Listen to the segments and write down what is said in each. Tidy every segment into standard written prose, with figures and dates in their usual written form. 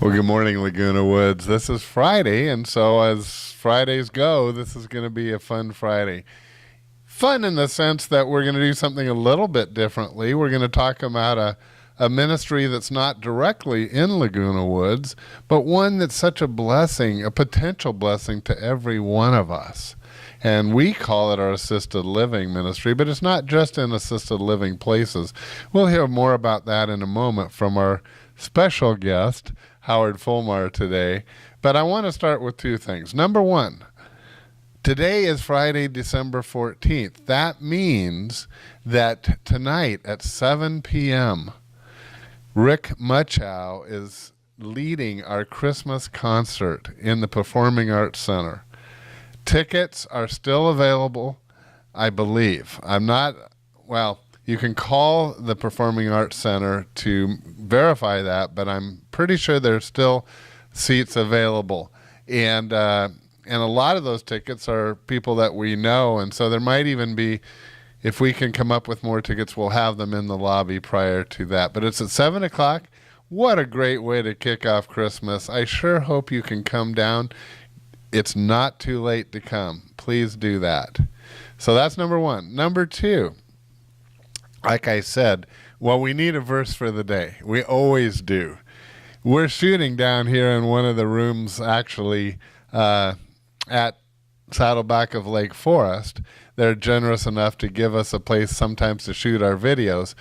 Well, good morning, Laguna Woods. This is Friday, and so as Fridays go, this is going to be a fun Friday. Fun in the sense that we're going to do something a little bit differently. We're going to talk about a ministry that's not directly in Laguna Woods, but one that's such a blessing, a potential blessing to every one of us. And we call it our assisted living ministry, but it's not just in assisted living places. We'll hear more about that in a moment from our special guest, Howard Folmar, today. But I want to start with two things. Number one, today is Friday, December 14th. That means that tonight at 7 p.m., Rick Muchow is leading our Christmas concert in the Performing Arts Center. Tickets are still available, I believe. You can call the Performing Arts Center to verify that, but I'm pretty sure there's still seats available. And a lot of those tickets are people that we know, and so there might even be, if we can come up with more tickets, we'll have them in the lobby prior to that. But it's at 7 o'clock. What a great way to kick off Christmas. I sure hope you can come down. It's not too late to come. Please do that. So that's number one. Number two, like I said, we need a verse for the day. We always do. We're shooting down here in one of the rooms, actually, at Saddleback of Lake Forest. They're generous enough to give us a place sometimes to shoot our videos.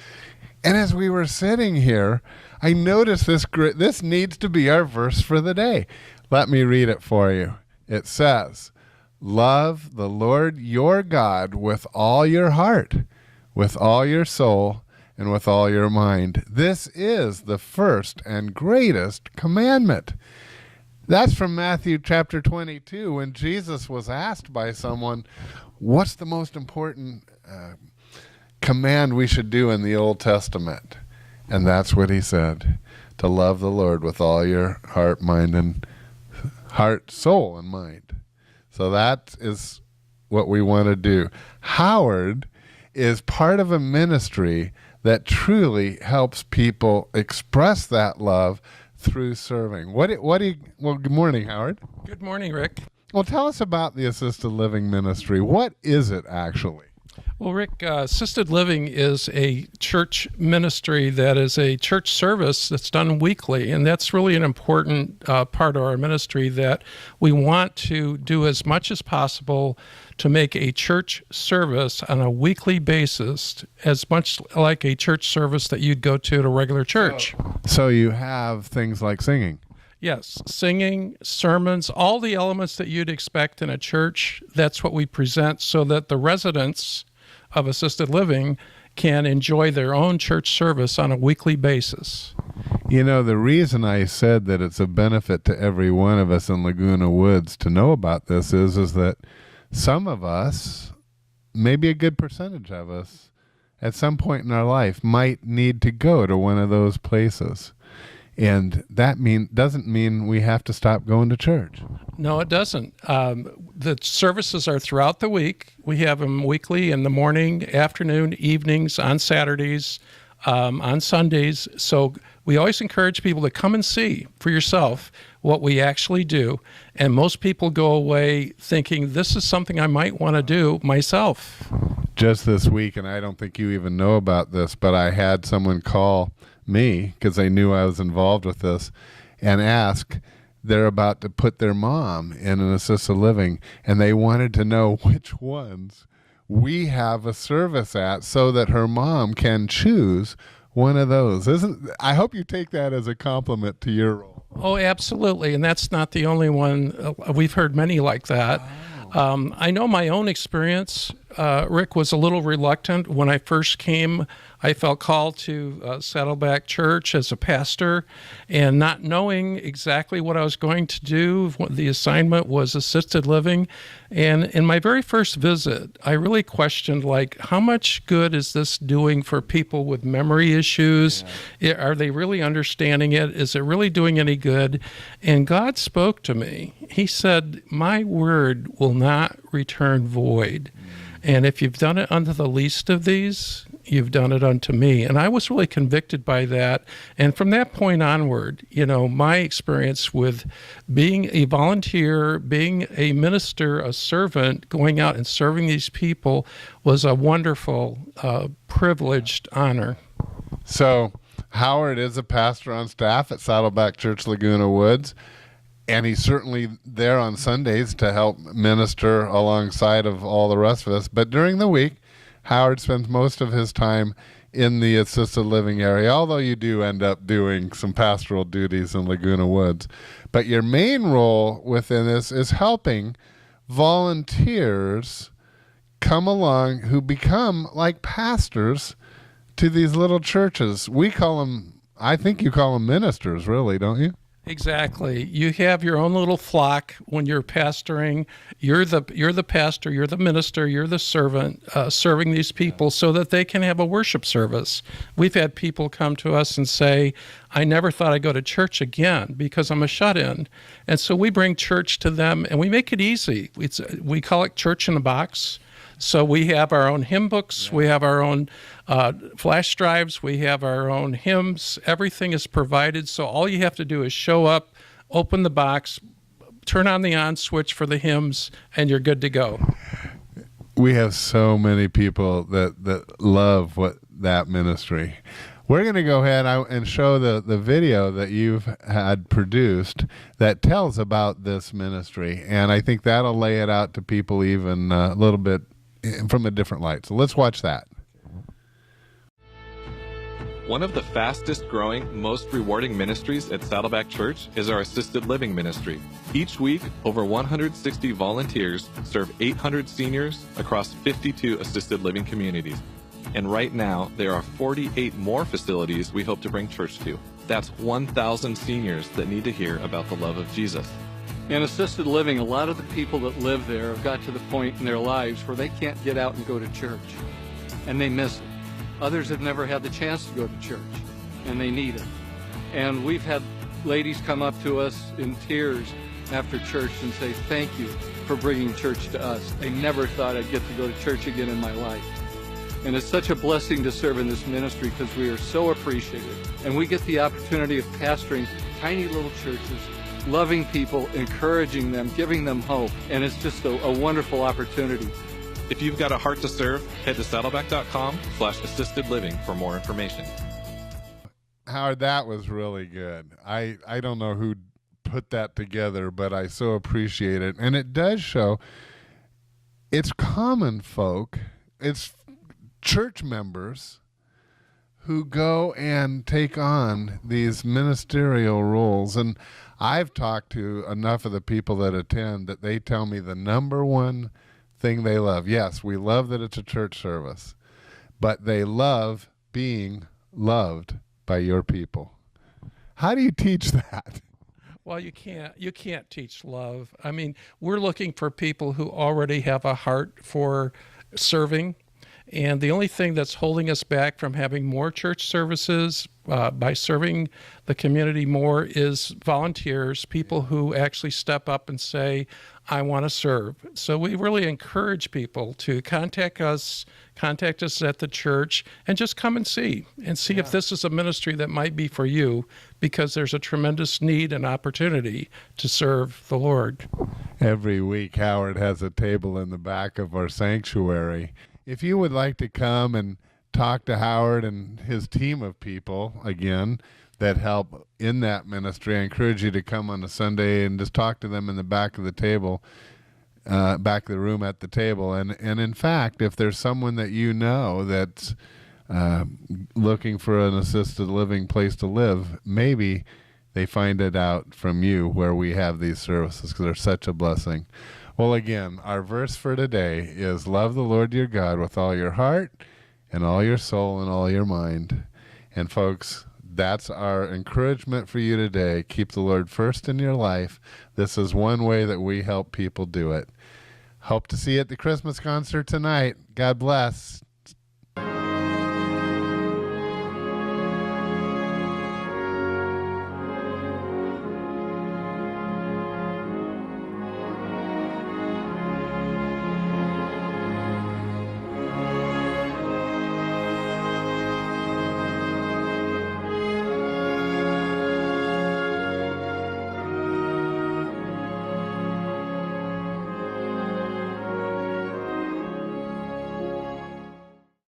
And as we were sitting here, I noticed this needs to be our verse for the day. Let me read it for you. It says, "Love the Lord your God with all your heart, with all your soul, and with all your mind. This is the first and greatest commandment." That's from Matthew chapter 22, when Jesus was asked by someone, what's the most important command we should do in the Old Testament? And that's what he said, to love the Lord with all your heart, soul, and mind. So that is what we want to do. Howard is part of a ministry that truly helps people express that love through serving. Well, good morning, Howard. Good morning, Rick. Well, tell us about the assisted living ministry. What is it actually? Well, Rick, assisted living is a church ministry that is a church service that's done weekly, and that's really an important part of our ministry, that we want to do as much as possible to make a church service on a weekly basis as much like a church service that you'd go to at a regular church. So you have things like singing. Yes, singing, sermons, all the elements that you'd expect in a church, that's what we present so that the residents of assisted living can enjoy their own church service on a weekly basis. You know, the reason I said that it's a benefit to every one of us in Laguna Woods to know about this is that some of us, maybe a good percentage of us, at some point in our life might need to go to one of those places. And that doesn't mean we have to stop going to church. No, it doesn't. The services are throughout the week. We have them weekly in the morning, afternoon, evenings, on Saturdays, on Sundays. So we always encourage people to come and see for yourself what we actually do. And most people go away thinking, this is something I might want to do myself. Just this week, and I don't think you even know about this, but I had someone call me because they knew I was involved with this and ask, they're about to put their mom in an assisted living, and they wanted to know which ones we have a service at so that her mom can choose one of those. I hope you take that as a compliment to your role. Oh, absolutely. And that's not the only one. We've heard many like that. I know my own experience, Rick, was a little reluctant. When I first came, I felt called to Saddleback Church as a pastor, and not knowing exactly what I was going to do. The assignment was assisted living. And in my very first visit, I really questioned, how much good is this doing for people with memory issues? Yeah. Are they really understanding it? Is it really doing any good? And God spoke to me. He said, my word will not return void. And if you've done it unto the least of these, you've done it unto me. And I was really convicted by that. And from that point onward, my experience with being a volunteer, being a minister, a servant, going out and serving these people was a wonderful, privileged honor. So Howard is a pastor on staff at Saddleback Church, Laguna Woods. And he's certainly there on Sundays to help minister alongside of all the rest of us. But during the week, Howard spends most of his time in the assisted living area, although you do end up doing some pastoral duties in Laguna Woods. But your main role within this is helping volunteers come along who become like pastors to these little churches. We call them, I think you call them ministers, really, don't you? Exactly. You have your own little flock when you're pastoring. You're the pastor, you're the minister, you're the servant, serving these people so that they can have a worship service. We've had people come to us and say, I never thought I'd go to church again because I'm a shut-in. And so we bring church to them and we make it easy. We call it church in a box. So we have our own hymn books, we have our own flash drives, we have our own hymns. Everything is provided. So all you have to do is show up, open the box, turn on the on switch for the hymns, and you're good to go. We have so many people that love that ministry. We're going to go ahead and show the video that you've had produced that tells about this ministry. And I think that'll lay it out to people even a little bit from a different light. So let's watch that. One of the fastest growing, most rewarding ministries at Saddleback Church is our assisted living ministry. Each week, over 160 volunteers serve 800 seniors across 52 assisted living communities. And right now, there are 48 more facilities we hope to bring church to. That's 1,000 seniors that need to hear about the love of Jesus. In assisted living, a lot of the people that live there have got to the point in their lives where they can't get out and go to church, and they miss it. Others have never had the chance to go to church, and they need it. And we've had ladies come up to us in tears after church and say, thank you for bringing church to us. I never thought I'd get to go to church again in my life. And it's such a blessing to serve in this ministry because we are so appreciated. And we get the opportunity of pastoring tiny little churches, loving people, encouraging them, giving them hope. And it's just a wonderful opportunity. If you've got a heart to serve, head to saddleback.com/assisted living for more information. Howard, that was really good. I don't know who put that together, but I so appreciate it. And it does show it's common folk, it's church members who go and take on these ministerial roles. And I've talked to enough of the people that attend that they tell me the number one thing they love. Yes, we love that it's a church service, but they love being loved by your people. How do you teach that? Well, you can't teach love. I mean, we're looking for people who already have a heart for serving. And the only thing that's holding us back from having more church services by serving the community more is volunteers, people who actually step up and say, I want to serve. So we really encourage people to contact us at the church, and just come and see if this is a ministry that might be for you, because there's a tremendous need and opportunity to serve the Lord. Every week, Howard has a table in the back of our sanctuary. If you would like to come and talk to Howard and his team of people, again, that help in that ministry, I encourage you to come on a Sunday and just talk to them in the back of the table, back of the room at the table. And in fact, if there's someone that you know that's looking for an assisted living place to live, maybe they find it out from you where we have these services, because they're such a blessing. Well, again, our verse for today is love the Lord your God with all your heart and all your soul and all your mind. And folks, that's our encouragement for you today. Keep the Lord first in your life. This is one way that we help people do it. Hope to see you at the Christmas concert tonight. God bless.